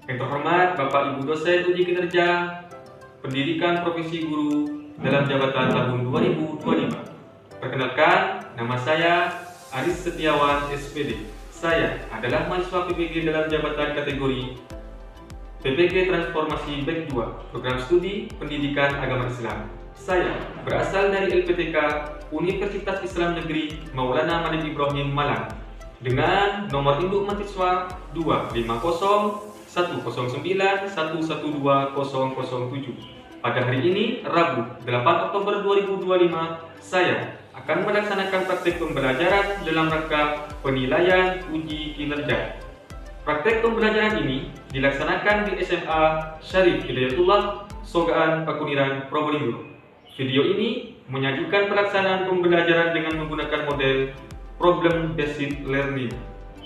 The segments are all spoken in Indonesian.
Yang terhormat Bapak Ibu dosen uji kinerja pendidikan profesi guru dalam jabatan tahun 2025. Perkenalkan, nama saya Aris Setiawan SPD. Saya adalah mahasiswa PPG dalam jabatan kategori PPG Transformasi Back 2, Program Studi Pendidikan Agama Islam. Saya berasal dari LPTK Universitas Islam Negeri Maulana Malik Ibrahim Malang dengan nomor induk mahasiswa 2509109112007. Pada hari ini, Rabu 8 Oktober 2025, saya akan melaksanakan praktek pembelajaran dalam rangka penilaian uji kinerja. Praktek pembelajaran ini dilaksanakan di SMA Syarif Hidayatullah, Sogaan, Pakuniran, Probolinggo. Video ini menyajikan pelaksanaan pembelajaran dengan menggunakan model Problem Based Learning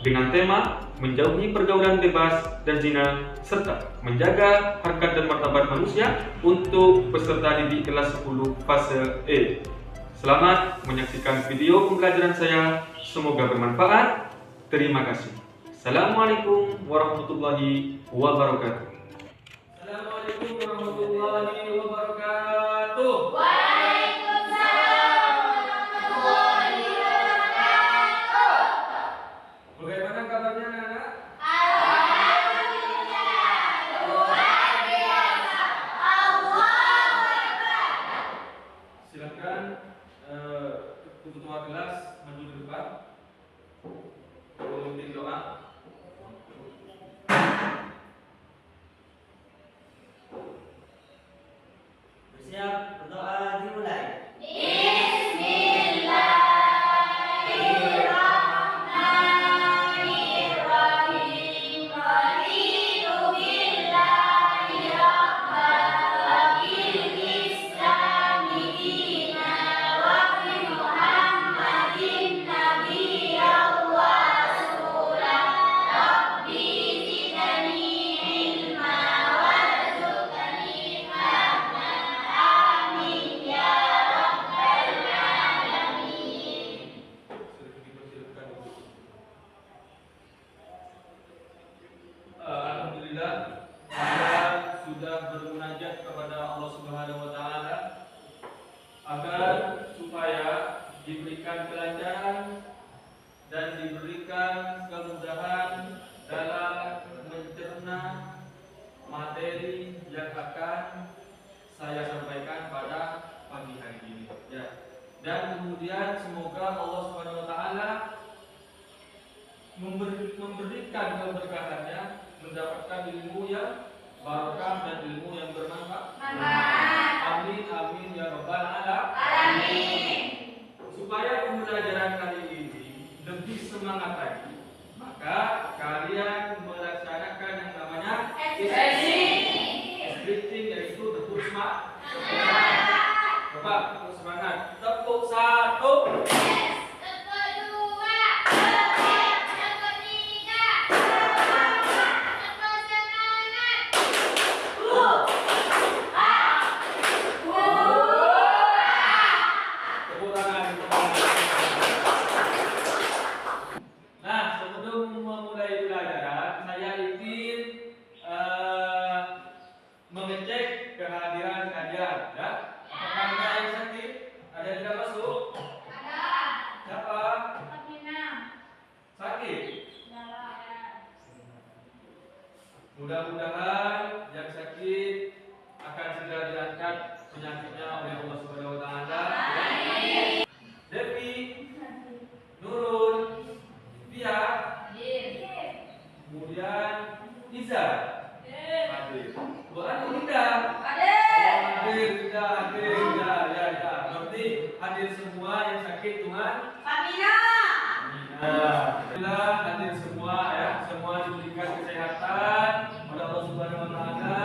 dengan tema menjauhi pergaulan bebas dan zina serta menjaga harkat dan martabat manusia untuk peserta didik kelas 10 fase E. Selamat menyaksikan video pembelajaran saya, semoga bermanfaat. Terima kasih. Assalamualaikum warahmatullahi wabarakatuh. Assalamualaikum warahmatullahi wabarakatuh. Waalaikumsalam warahmatullahi wabarakatuh. Bagaimana kabarnya anak-anak? Alhamdulillah, luar biasa. Allahu Akbar. Silakan ketua kelas maju ke depan. Memimpin doa. Bersiap, berdoa dimulai. Bismillahirrahmanirrahim. Raditu billahi rabban wa bil islami dinan wa bi Muhammadin nabiyyan wa rasulan. Rabbi zidni ilma warzuqni fahma. Amin ya rabbal alamin. Alhamdulillah, saya sudah bermunajat kepada Allah Subhanahu wa taala agar supaya diberikan kelancaran dan diberikan kemudahan dalam mencerna materi yang akan saya sampaikan pada pagi hari ini. Ya. Dan kemudian semoga Allah Subhanahu wa taala memberikan keberkahannya, mendapatkan ilmu yang barokah dan ilmu yang bermanfaat. Amin amin ya rabbal alamin. Supaya pembelajaran kali ini lebih semangat lagi, maka kalian melaksanakan yang namanya scripting, yaitu tepuk semangat. Coba tepuk semangat. Tepuk satu. Tepuk dua, tepuk tiga, tepuk semangat. Tepuk tangan. Nah, sebelum memulai pelajaran, saya ingin mengecek kehadiran kalian. Ya, apakah ada yang sakit? Ada yang tidak masuk? Siapa? Sakit? Mudah-mudahan yang sakit akan segera diangkat penyakitnya oleh Allah Subhanahu wa taala. Devi, Nurul, Tia, kemudian Iza. Hadir. Bu Anu Linda. Hadir, tidak hadir. Ya. Berarti hadir semua yang sakit Tuhan. Alhamdulillah hadir semua ya, semua diberikan kesehatan oleh Allah Subhanahu wa taala,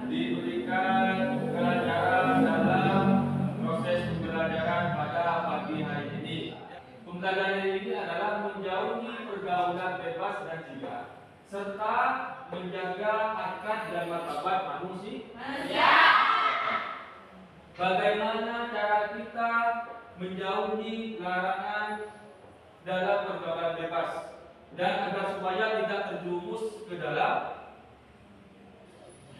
diberikan kelancaran dalam proses pembelajaran pada pagi hari ini. Pembelajaran ini adalah menjauhi pergaulan bebas dan zina serta menjaga harkat dan martabat manusia. Bagaimana cara kita menjauhi larangan dalam pergaulan bebas dan agar supaya tidak terjerumus ke dalam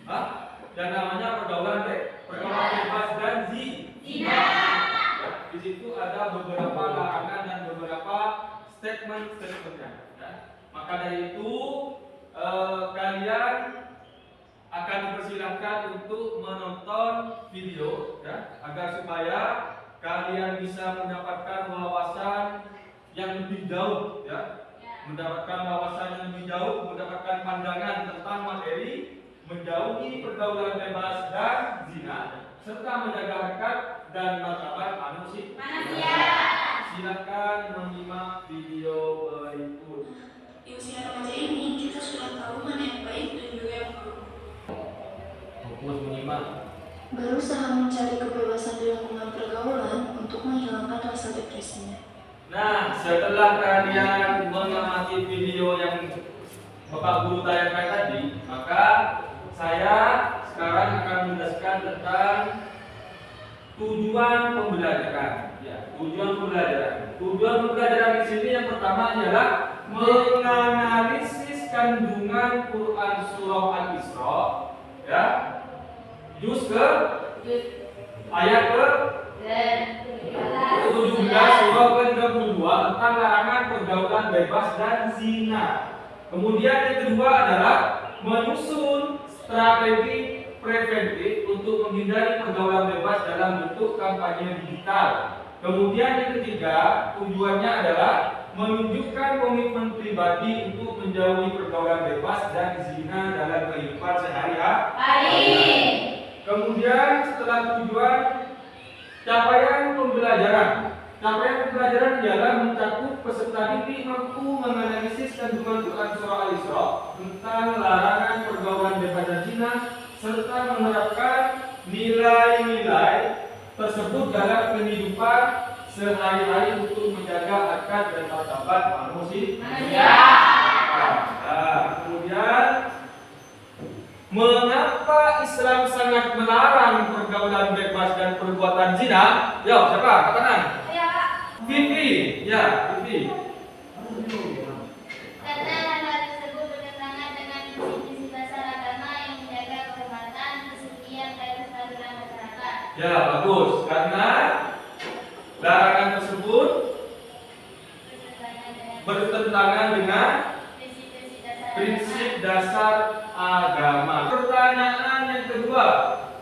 Hah? Yang namanya pergaulan bebas dan zina. Ya, di situ ada beberapa larangan dan beberapa statement-statementnya. Ya. Maka dari itu kalian akan dipersilahkan untuk menonton video, ya, agar supaya kalian bisa mendapatkan wawasan yang lebih jauh, ya, mendapatkan wawasan yang lebih jauh, mendapatkan pandangan tentang materi, menjauhi pergaulan bebas dan zina, serta menjaga harkat dan martabat manusia. Silakan menyimak video berikut. Di usia remaja ini, kita sudah tahu mana yang baik dan juga yang buruk. Fokus menyimak. Berusaha mencari kebebasan di lingkungan pergaulan untuk menghilangkan rasa depresinya. Nah, setelah kalian mengamati video yang Bapak Guru tayangkan tadi, maka saya sekarang akan menjelaskan tentang tujuan pembelajaran. Ya, tujuan pembelajaran. Tujuan pembelajaran di sini yang pertama adalah menganalisis kandungan Quran surah Al-Isra, ya, juz ke ayat ke 17 surah ke-32 tentang larangan pergaulan bebas dan zina. Kemudian yang kedua adalah menyusun strategi preventif untuk menghindari pergaulan bebas dalam bentuk kampanye digital. Kemudian yang ketiga, tujuannya adalah menunjukkan komitmen pribadi untuk menjauhi pergaulan bebas dan zina dalam kehidupan sehari-hari. Kemudian setelah tujuan, capaian pembelajaran. Capaian pembelajaran ialah mencakup peserta didik mampu menganalisis kandungan Quran surah Al-Isra tentang larangan pergaulan bebas dan zina serta menerapkan nilai-nilai tersebut dalam kehidupan sehari-hari untuk menjaga harkat dan martabat manusia. Nah, kemudian mengapa Islam sangat melarang pergaulan bebas dan perbuatan zina? Yo, siapa? Katakan. Vivi, ya, Vivi. Karena hal tersebut bertentangan dengan prinsip-prinsip dasar agama yang menjaga kehormatan, kesucian, dan kestabilan masyarakat. Ya, bagus. Karena larangan tersebut bertentangan dengan prinsip dasar agama. Pertanyaan yang kedua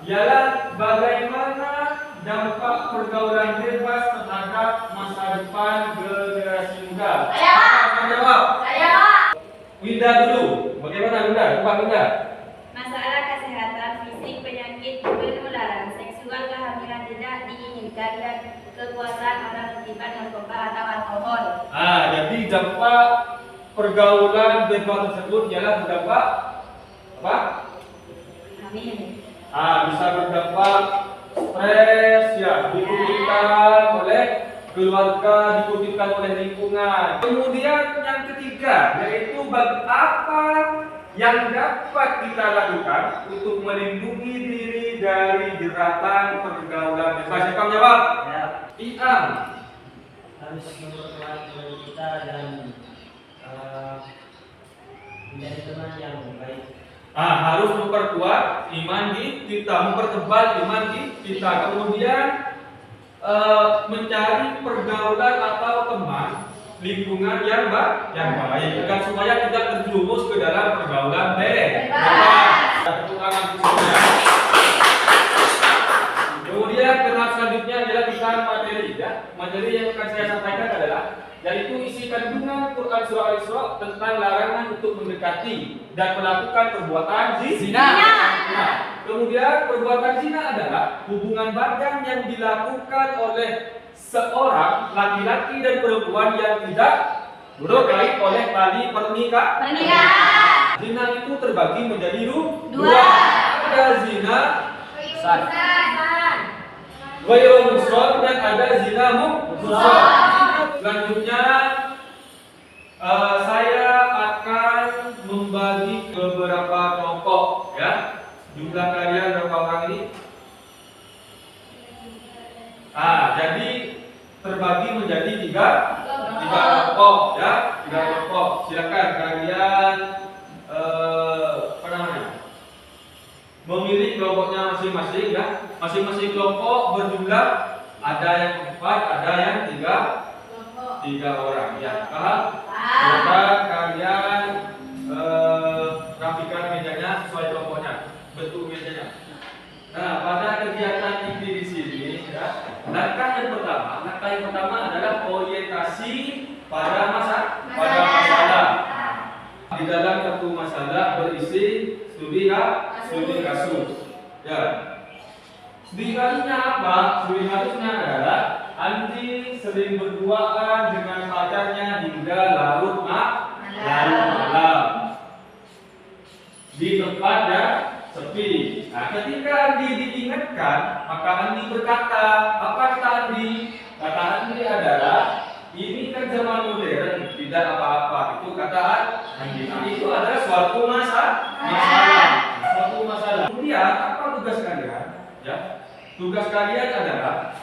ialah bagaimana dampak pergaulan bebas terhadap masa depan generasi muda? Siapa yang jawab? Winda dulu. Bagaimana Winda? Coba Winda. Masalah kesehatan fisik, penyakit penularan, seksual, kehamilan tidak diinginkan, dan kekuasaan atau terlibat narkoba atau alkohol. Jadi dampak pergaulan bebas tersebut ialah berdampak apa? Amin. Bisa berdampak stres, ya, dikutipkan oleh keluarga, dikutipkan oleh lingkungan. Kemudian yang ketiga yaitu apa yang dapat kita lakukan untuk melindungi diri dari jeratan pergaulan bebas. Siapa menjawab? Ya, Iam. harus memperkuat diri kita dan menjadi teman yang baik. Harus memperkuat iman di kita, mempertebal iman di kita. Kemudian mencari pergaulan atau teman lingkungan yang baik, agar supaya tidak terjerumus ke dalam pergaulan bebas. Tepuk tangan semuanya. Kemudian tahap selanjutnya adalah kita materi, ya. Materi yang akan saya sampaikan adalah yaitu isi kandungan Quran surah Al-Isra tentang larangan untuk mendekati dan melakukan perbuatan zina. Nah, kemudian perbuatan zina adalah hubungan badan yang dilakukan oleh seorang laki-laki dan perempuan yang tidak terkait oleh tali pernikahan. Zina itu terbagi menjadi dua. Ada zina ghairu muhsan dan ada zina muhsan. Selanjutnya saya akan membagi beberapa kelompok, ya. Jumlah kalian berapa orang ini? Jadi terbagi menjadi tiga kelompok, ya. Tiga kelompok. Silakan kalian apa namanya? kelompoknya masing-masing ya. Masing-masing kelompok berjumlah ada yang 4, ada yang 3 orang ya. Paham? Coba kalian rapikan mejanya sesuai kelompoknya, bentuk mejanya. Nah, pada kegiatan ini di sini ya, langkah yang pertama adalah orientasi pada masalah. Di dalam satu masalah berisi studi kasus. Ya. Studi kasusnya apa? Studi kasusnya adalah Andi sering berduaan dengan pacarnya hingga larut malam di tempat yang sepi. Nah, ketika Andi diingatkan, maka Andi berkata, apa kata Andi? Kata Andi adalah, ini kan zaman modern, tidak apa-apa. Itu kata Andi. Itu adalah suatu masalah. Kemudian apa tugas kalian? Ya, tugas kalian adalah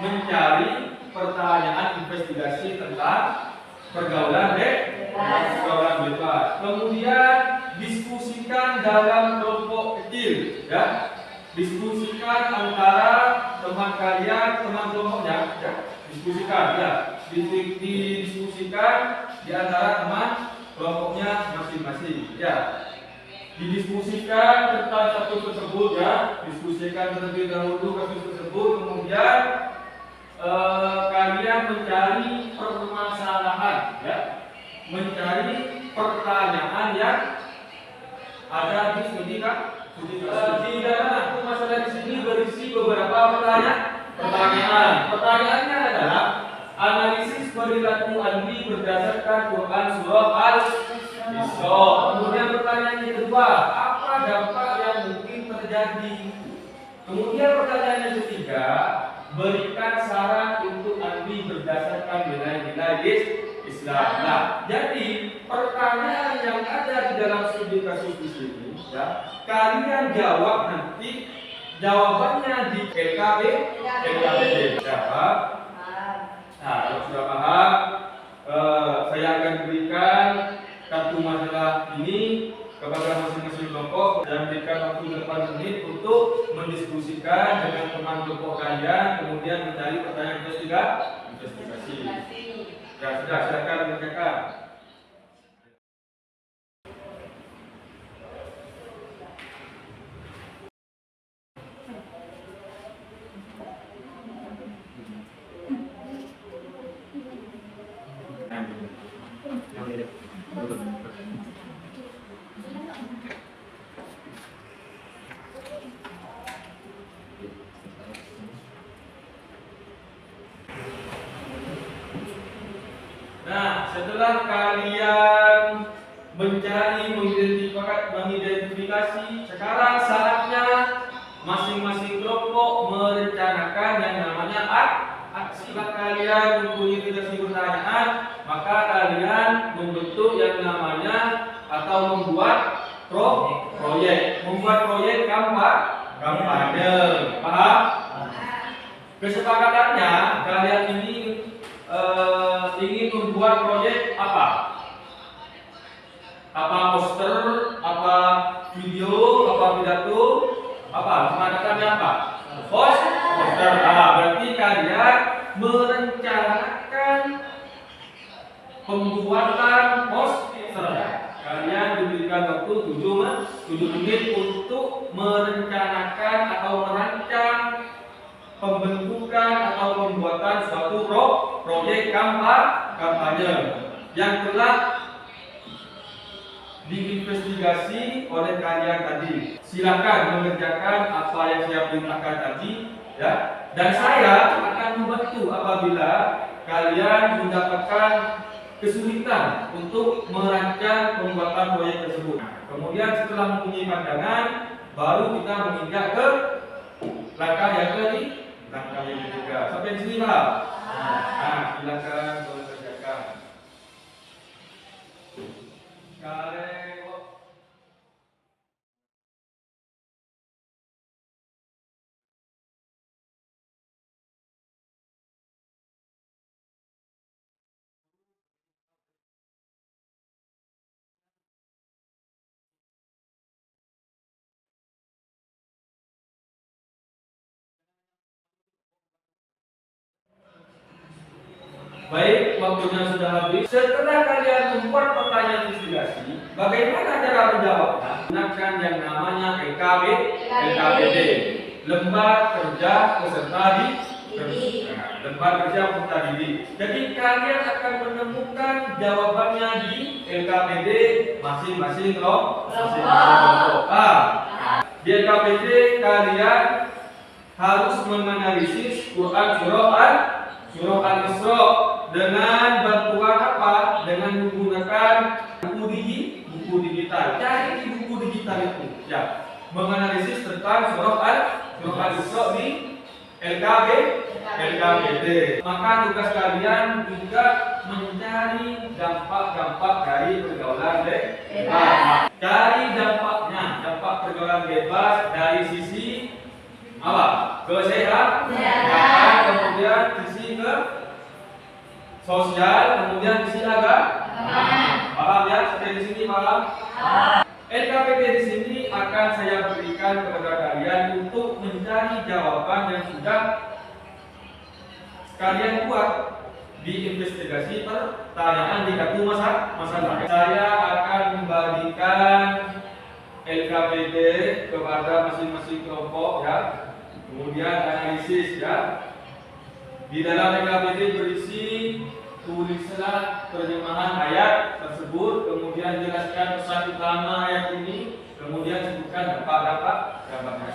mencari pertanyaan investigasi tentang pergaulan bebas. Kemudian diskusikan dalam kelompok kecil, ya. Diskusikan antara teman kalian, teman kelompoknya, ya. Diskusikan, ya. Didiskusikan di antara teman kelompoknya masing-masing, ya. Didiskusikan tentang kasus tersebut, ya. Diskusikan terlebih dahulu kasus tersebut, kemudian kalian mencari permasalahan, ya. Mencari pertanyaan yang ada di studi kasus. Di dalam masalah di sini berisi beberapa pertanyaan. Pertanyaannya adalah analisis perilaku Andi berdasarkan Quran surah Al-Isra. Kemudian pertanyaan yang kedua, apa dampak yang mungkin terjadi? Kemudian pertanyaan yang ketiga, berikan saran untuk Andi berdasarkan nilai-nilai Islam. Nah, jadi pertanyaan yang ada di dalam studi kasus di sini, ya, kalian jawab nanti jawabannya di PKBD. Paham? Nah, kalau sudah paham, saya akan berikan satu masalah ini kepada masing-masing kelompok dan berikan waktu 8 menit untuk mendiskusikan dengan teman kelompok kalian, kemudian mencari pertanyaan investigasi. Ya sudah, silakan mengerjakan. Nah, setelah kalian mencari, mengidentifikasi, sekarang saatnya masing-masing kelompok merencanakan yang namanya setelah kalian mempunyai pertanyaan, maka kalian membentuk yang namanya atau membuat proyek. Membuat proyek kampanye. Paham? Kesepakatannya kalian ini ingin membuat proyek apa? Apa poster, apa video, apa pidato, apa? Kesepakatannya apa? Poster. Berarti kalian merencanakan pembuatan poster. Kalian diberikan waktu 7 menit untuk merencanakan atau merancang pembentukan atau pembuatan suatu proyek kampanye yang telah diinvestigasi oleh kalian tadi. Silakan mengerjakan apa yang saya perintahkan tadi, ya. Dan saya akan membantu apabila kalian mendapatkan kesulitan untuk merancang pembuatan proyek tersebut. Kemudian setelah mempunyai pandangan, baru kita menginjak ke langkah yang ketiga. Sampai di sini paham? Nah, silakan mengerjakan. Baik, waktunya sudah habis. Setelah kalian membuat pertanyaan investigasi, bagaimana cara menjawabnya? Gunakan yang namanya LKPD, lembar kerja peserta didik. Lembar kerja peserta didik. Jadi kalian akan menemukan jawabannya di LKPD masing-masing kelompok. Di LKPD kalian harus menganalisis Quran surah Al-Isra dengan bantuan apa? Dengan menggunakan buku digital. Cari di buku digital itu, ya. Menganalisis tentang surah Al-Isra di LKPD. Maka tugas kalian juga mencari dampak-dampak dari pergaulan bebas. Cari dampak pergaulan bebas dari sisi apa? Kesehatan, kemudian sisi sosial, kemudian sisi agama. Paham ya? Sampai di sini paham? LKPD di sini akan saya berikan kepada kalian untuk mencari jawaban yang sudah kalian buat di investigasi pertanyaan di kartu masalah. Saya akan membagikan LKPD kepada masing-masing kelompok, ya. Kemudian analisis, ya. Di dalam LKPD berisi tulislah terjemahan ayat tersebut, kemudian jelaskan pesan utama ayat ini, kemudian sebutkan dampaknya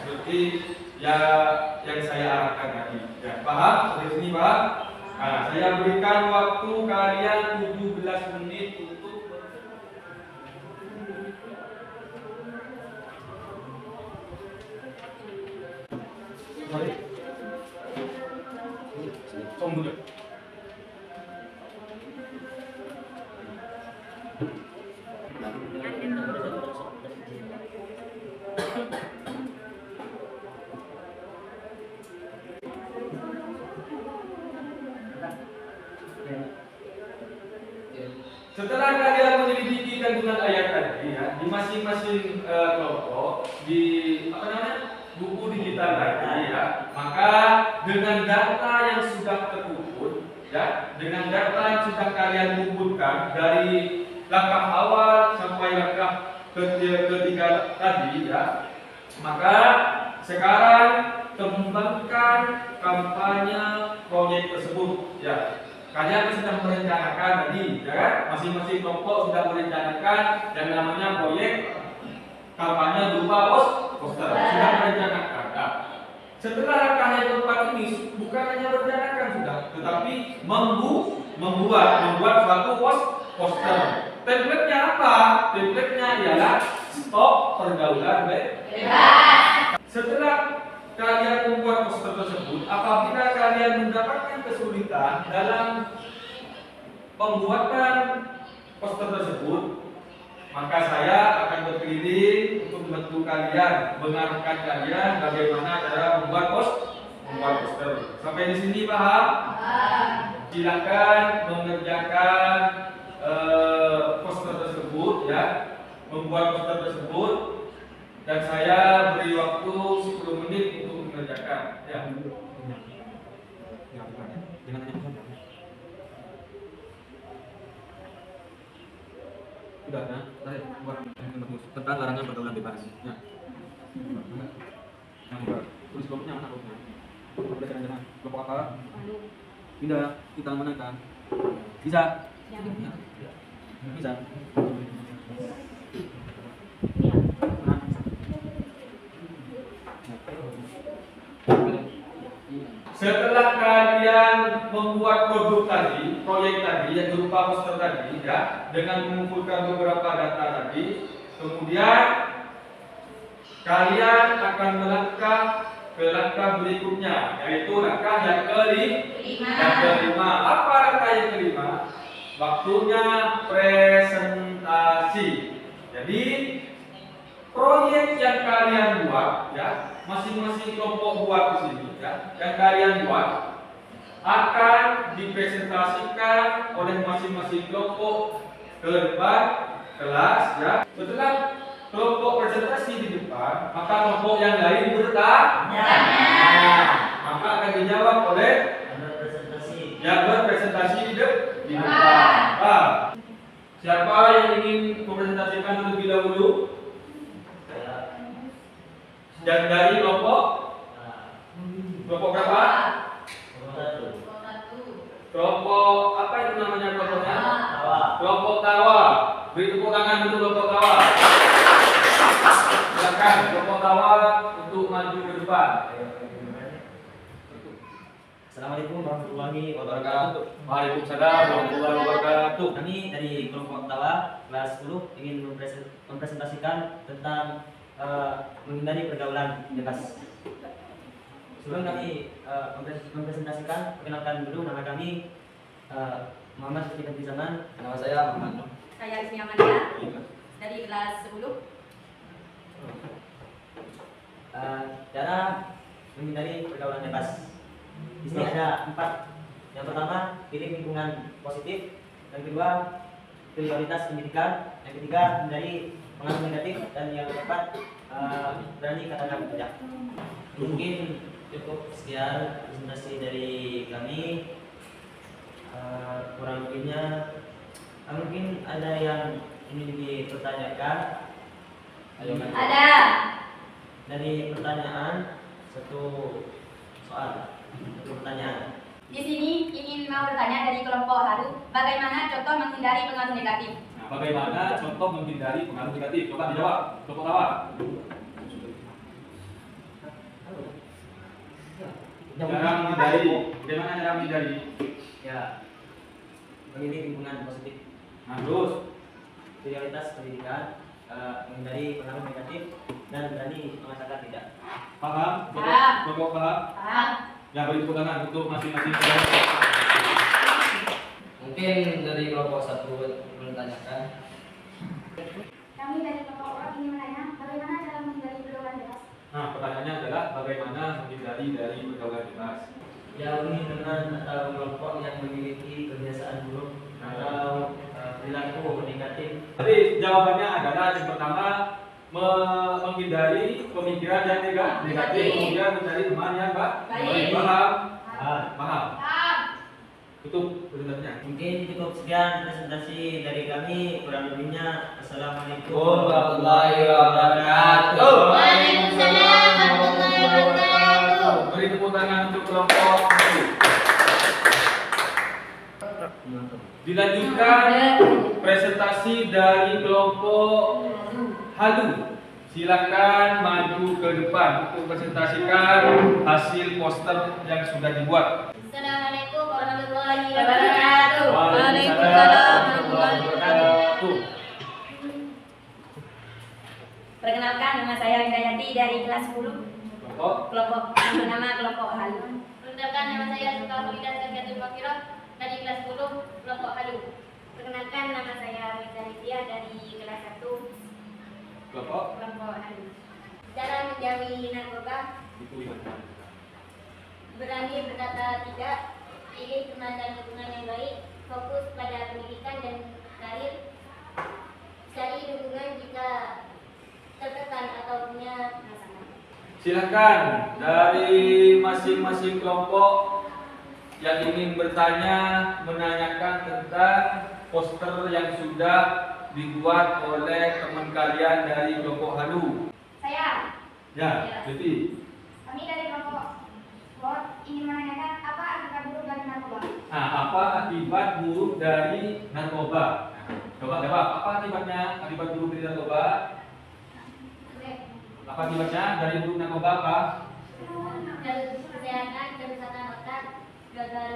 seperti yang saya arahkan tadi. Ya, paham? Sampai sini paham? Nah, saya berikan waktu kalian 17 menit untuk setelah kalian menyelidiki kandungan ayat tadi, ya, di masing-masing kelompok di buku digital tadi, ya, maka dengan data yang sudah terkumpul, ya, dengan data yang sudah kalian kumpulkan dari langkah awal sampai langkah ketiga tadi, ya, maka sekarang kembangkan kampanye proyek tersebut, ya. Kalian sedang merencanakan tadi, ya kan? Masing-masing kelompok sudah merencanakan yang namanya proyek kampanye berupa poster. Sudah merencanakan. Nah, setelah langkah yang keempat ini bukan hanya merencanakan sudah, tetapi membuat suatu poster. Template-nya apa? Template-nya ialah stop pergaulan bebas. Setelah kalian membuat poster tersebut, apabila kalian mendapatkan kesulitan dalam pembuatan poster tersebut, maka saya akan berkeliling untuk membantu kalian, mengarahkan kalian bagaimana cara membuat poster. Sampai di sini paham? Silakan mengerjakan poster tersebut, ya, membuat poster tersebut. Dan saya beri waktu 10 menit untuk mengerjakan. Ya. Sudah, ya. Buat tentang larangan pergaulan bebas. Ya. Yang tulis kelompoknya mana kelompoknya? Udah jangan kelompok apa? Pindah, kita mana kan? Bisa? Bisa. Setelah kalian membuat produk tadi, proyek tadi yang berupa poster tadi, ya, dengan mengumpulkan beberapa data tadi, kemudian kalian akan melangkah ke langkah berikutnya, yaitu langkah yang kelima. Apa langkah yang kelima? Waktunya presentasi. Jadi proyek yang kalian buat, ya, masing-masing kelompok buat di sini, ya, yang kalian buat akan dipresentasikan oleh masing-masing kelompok ke depan kelas, ya. Setelah kelompok presentasi di depan, maka kelompok yang lain bertanya, maka akan dijawab oleh yang berpresentasi di depan. Beri tepuk tangan untuk kelompok tawa. Silakan kelompok tawa untuk maju ke depan. Assalamualaikum warahmatullahi wabarakatuh. Waalaikumsalam warahmatullahi wabarakatuh. Kami dari kelompok Tawa kelas 10 ingin mempresentasikan tentang menghindari pergaulan bebas. Sebelum kami mempresentasikan, perkenalkan dulu nama kami Muhammad Siti Binti Zaman. Nama saya Muhammad. Saya Ismi Amalia dari kelas 10. Cara menghindari pergaulan bebas. Di sini ada 4. Yang pertama, pilih lingkungan positif. Yang kedua, prioritas pendidikan. Yang ketiga, hindari pengaruh negatif. Dan yang keempat, berani katakan tidak. Mungkin cukup sekian presentasi dari kami. Kurang lebihnya, mungkin ada yang ingin dipertanyakan. Ada. Dari pertanyaan, satu soal. Pertanyaan. Di sini ingin mau bertanya dari kelompok Haru, bagaimana contoh menghindari pengaruh negatif? Nah, bagaimana contoh menghindari pengaruh negatif? Coba dijawab, kelompok tawa. Cara menghindari. Bagaimana cara menghindari? Ya, memilih lingkungan positif. Nah, terus Prioritas pendidikan, menghindari pengaruh negatif, dan berani mengatakan tidak. paham? Paham. Kelompok paham? Paham? Ya, beri tepuk tangan untuk masing-masing kelompok. Mungkin dari kelompok 1 menanyakan. Kami dari kelompok orang ingin menanya bagaimana cara menghindari pergaulan bebas. Nah, pertanyaannya adalah bagaimana menghindari dari pergaulan bebas? Jauhi teman atau kelompok yang memiliki kebiasaan buruk atau perilaku negatif. Jadi jawabannya adalah yang pertama menghindari pemikiran yang negatif, kemudian mencari teman yang Baik. paham. Ah, Paham. Paham. Tutup presentasinya. mungkin cukup sekian presentasi dari kami. Kurang lebihnya, assalamualaikum Warahmatullahi wabarakatuh. Waalaikumsalam warahmatullahi wabarakatuh. Beri tepuk tangan untuk kelompok 1. Dilanjutkan presentasi dari kelompok Halu. Silakan maju ke depan untuk presentasikan hasil poster yang sudah dibuat. Assalamualaikum warahmatullahi Wabarakatuh. wabarakatuh. Waalaikumsalam warahmatullahi wabarakatuh. Perkenalkan, nama saya Hidayati dari kelas 10. Kelompok nama kelompok Halu. Perkenalkan, nama saya Sukafuridah Sarjatul Makirah dari kelas 10 kelompok Halu. Perkenalkan, nama saya Rita Lydia dari kelas 1 Kelompok kelompok Halu. Cara menjauhi narkoba, berani berkata tidak, pilih teman dan lingkungan yang baik, fokus pada pendidikan dan karir, cari dukungan jika tertekan atau punya masalah. Silakan dari masing-masing kelompok yang ingin bertanya, menanyakan tentang poster yang sudah dibuat oleh teman kalian dari kelompok Halu. Saya, Ya, jadi kami dari kelompok Bot ingin menanyakan apa akibat buruk dari narkoba. nah, apa akibat buruk dari narkoba? Coba jawab, apa akibatnya? Akibat buruk dari narkoba? Apa akibatnya dari buruk narkoba apa? Dari kesehatan, kerusakan otak, gagal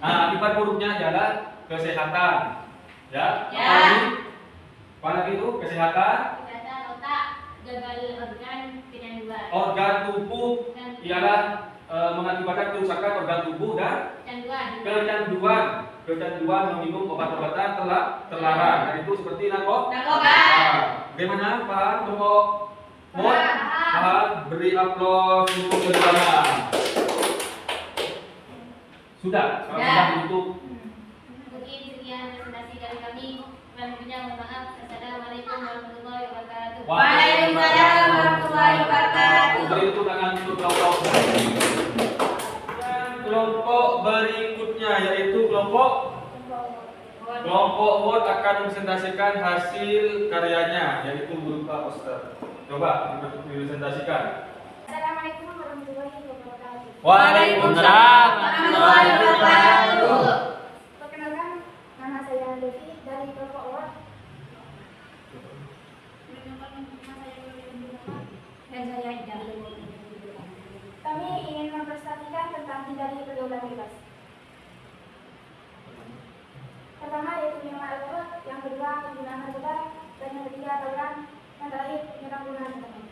Nah, akibat buruknya adalah kesehatan. Ya. Ya. Apa lagi itu? Kesehatan. kesehatan otak, gagal organ, kecanduan. Organ tubuh ialah mengakibatkan kerusakan organ tubuh dan Kecanduan. kecanduan meminum obat-obatan terlarang. Dan itu seperti narkoba. Narkoba. Bagaimana Pak? Kelompok Mod? Paham? Beri aplaus untuk bersama. Sudah. Sekarang Ya. sudah ditutup. Mungkin sekian presentasi dari kami. Kurang lebihnya mohon maaf. Assalamualaikum warahmatullahi wabarakatuh. Waalaikumsalam warahmatullahi wabarakatuh. Beri tepuk tangan untuk kelompok. Dan kelompok berikutnya yaitu kelompok Word akan mempresentasikan hasil karyanya yaitu berupa poster. Coba dipresentasikan. Assalamualaikum warahmatullahi wabarakatuh. Waalaikumsalam warahmatullahi wabarakatuh. Perkenalkan, nama saya Devi dari saya Ida. Kami ingin mempresentasikan tentang hindari pergaulan bebas. Pertama yaitu minum alkohol, yang kedua penggunaan narkoba, dan yang ketiga tawuran, yang terakhir penyalahgunaan internet.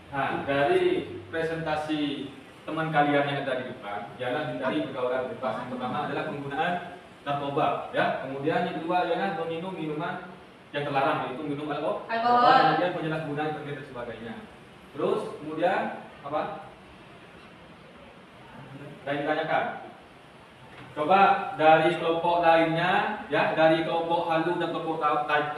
Nah, dari presentasi teman kalian yang ada di depan, ialah hindari pergaulan bebas. Yang pertama adalah penggunaan narkoba, ya. Kemudian yang kedua ialah meminum minuman yang terlarang, yaitu minum alkohol. Kemudian penyalahgunaan internet dan sebagainya. Terus kemudian apa? Dan ditanyakan. Coba dari kelompok lainnya, ya, dari kelompok halu dan kelompok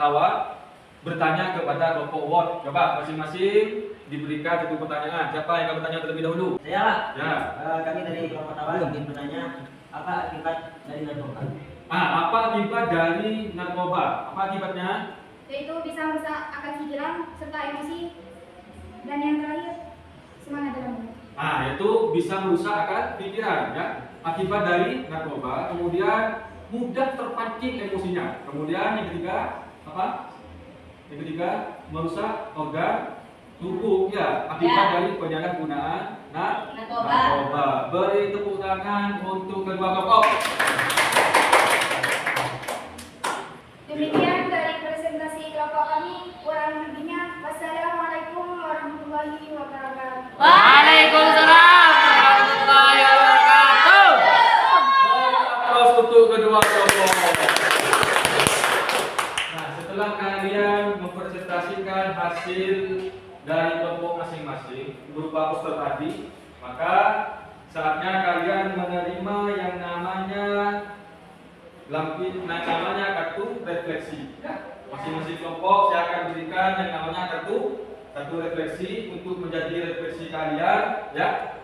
tawa bertanya kepada kelompok word. Coba masing-masing diberikan satu pertanyaan. Siapa yang akan bertanya terlebih dahulu? Saya Pak. Ya. Kami dari kelompok tawa ingin bertanya apa akibat dari narkoba? Apa akibat dari narkoba? Apa akibatnya? Yaitu bisa merusak akal pikiran serta emosi, dan yang terakhir semangat dalam. Yaitu bisa merusak akal pikiran, ya. Akibat dari narkoba, kemudian mudah terpancing emosinya. Kemudian yang ketiga apa? Yang ketiga merusak organ tubuh, ya. Akibat dari penyalahgunaan narkoba. Beri tepuk tangan untuk kedua kelompok. Demikian dari presentasi kelompok kami. Kurang lebihnya, wassalamualaikum warahmatullahi wabarakatuh. Waalaikumsalam warahmatullahi wabarakatuh. Terus untuk kedua kelompok. Nah, setelah kalian mempresentasikan hasil dari kelompok masing-masing berupa poster tadi, maka saatnya kalian menerima yang namanya kartu refleksi. Ya. Masing-masing kelompok saya akan berikan yang namanya kartu refleksi untuk menjadi refleksi kalian, ya,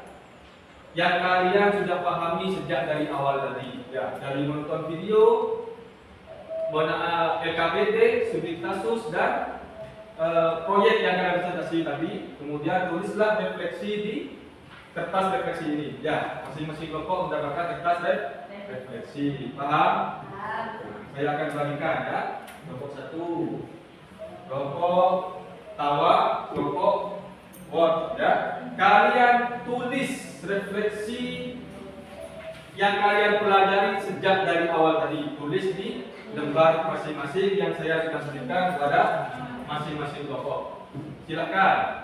yang kalian sudah pahami sejak dari awal tadi, ya, dari menonton video, LKPD, studi kasus dan proyek yang kalian presentasi tadi. Kemudian tulislah refleksi di kertas refleksi ini, ya. Masing-masing kelompok mendapatkan kertas refleksi. Paham? Saya akan bagikan, ya. Kelompok 1, kelompok tawa, kelompok word, ya. Kalian tulis refleksi yang kalian pelajari sejak dari awal tadi. Tulis di lembar masing-masing yang saya sudah berikan kepada masing-masing kelompok. Silakan.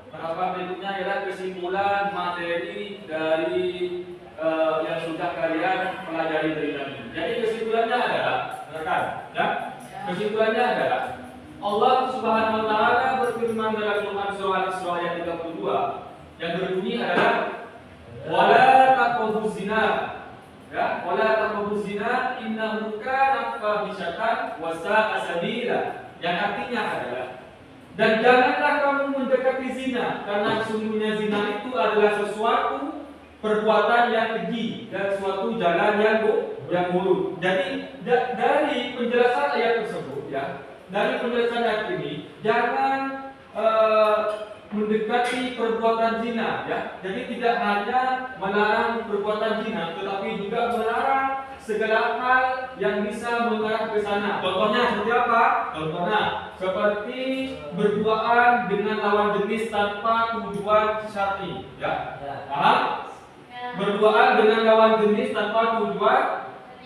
Tahapan berikutnya adalah kesimpulan materi dari yang sudah kalian pelajari dari tadi. Jadi kesimpulannya adalah, rekan, ya. Kesimpulannya adalah Allah Subhanahu wa taala berfirman dalam Quran surah Al-Isra ayat 32 yang berbunyi adalah wala taqrabuz zina. Ya, wala taqrabuz zina innahu kana fahisyatan wa sa'a sabila. Yang artinya adalah dan janganlah kamu mendekati zina, karena sesungguhnya zina itu adalah sesuatu perbuatan yang keji dan suatu jalan yang buruk. Jadi dari penjelasan ayat tersebut, ya, dari penjelasan ayat ini, jangan mendekati perbuatan zina, ya. Jadi tidak hanya melarang perbuatan zina, tetapi juga melarang segala hal yang bisa mengarah ke sana. Contohnya seperti apa? Contohnya seperti berduaan dengan lawan jenis tanpa tujuan syar'i, ya. Paham? Berduaan dengan lawan jenis tanpa tujuan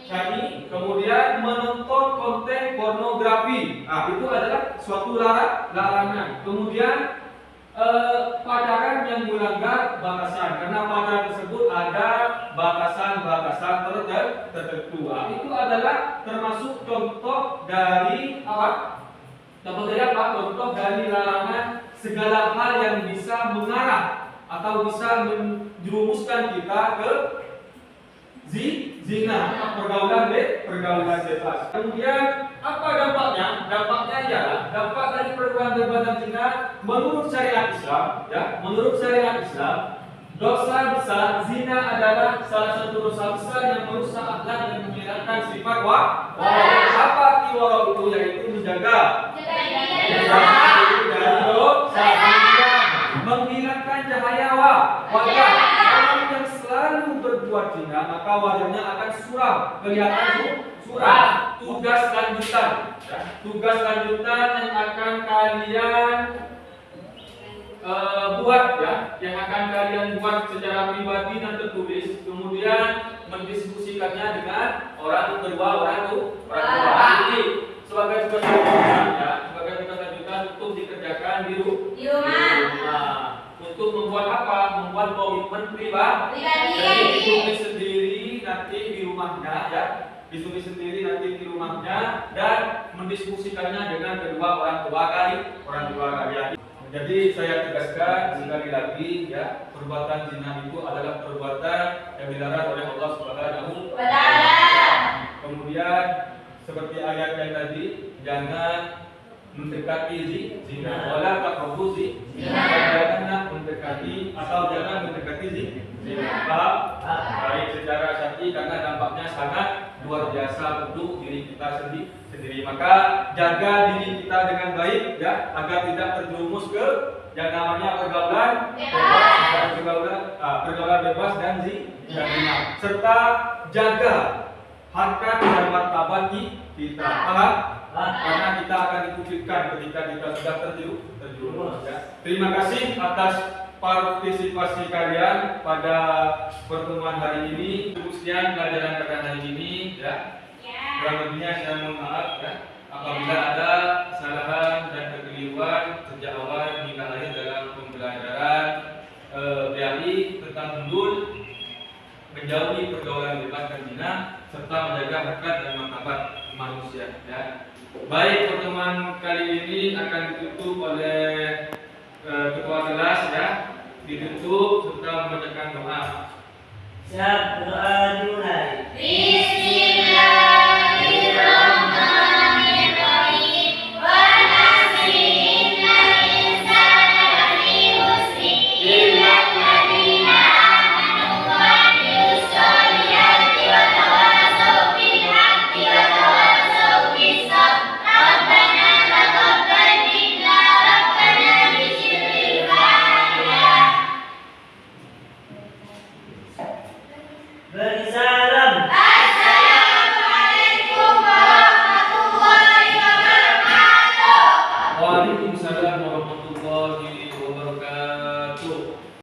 syar'i, kemudian menonton konten pornografi. Itu adalah suatu larangan. Kemudian pacaran yang melanggar batasan, karena pacaran tersebut ada batasan-batasan tertentu. Itu adalah termasuk contoh dari apa? Contoh dari apa? Contoh dari larangan segala hal yang bisa mengarah atau bisa menjerumuskan kita ke zina, pergaulan bebas. Kemudian apa dampaknya? Dampaknya ialah dampak dari perbuatan zina menurut syariat Islam, ya, menurut syariat Islam, dosa besar zina adalah salah satu dosa besar yang merusak akhlak dan menghilangkan sifat apa waro itu yaitu menjaga dari dosa, menghilangkan cahaya wajah. Orang yang selalu berbuat zina maka wajahnya akan suram, kelihatan suram. Tugas lanjutan yang akan kalian buat ya, yang akan kalian buat secara pribadi dan tertulis, kemudian mendiskusikannya dengan orang tua. Jadi sebagai tugas lanjutan ya, untuk dikerjakan di rumah. Untuk membuat apa? Membuat komitmen pribadi. Jadi ditulis sendiri nanti di rumahnya ya. Ditulis sendiri nanti di rumahnya dan mendiskusikannya dengan kedua orang tua kalian. Jadi saya tegaskan sekali lagi ya, perbuatan zina itu adalah perbuatan yang dilarang oleh Allah Subhanahu wa taala. Kemudian seperti ayat yang tadi, jangan mendekati zina, wala taqrabu zina. Jangan mendekati atau jangan mendekati zina. Paham? Baik secara syar'i karena dampaknya sangat luar biasa untuk diri kita sendiri. Maka jaga diri kita dengan baik ya, agar tidak terjerumus ke yang namanya pergaulan bebas dan zina. Serta jaga harkat dan martabat kita. Paham? Karena kita akan dikucilkan ketika kita sudah terjerumus ya. Terima kasih atas partisipasi kalian pada pertemuan hari ini. Sekian pelajaran pada hari ini ya. Kurang lebihnya saya mohon maaf ya apabila ada kesalahan dan kekeliruan sejak awal hingga akhir dalam pembelajaran PAI tentang Nurul, menjauhi pergaulan bebas dan zina serta menjaga harkat dan martabat manusia ya. Baik, pertemuan kali ini akan ditutup oleh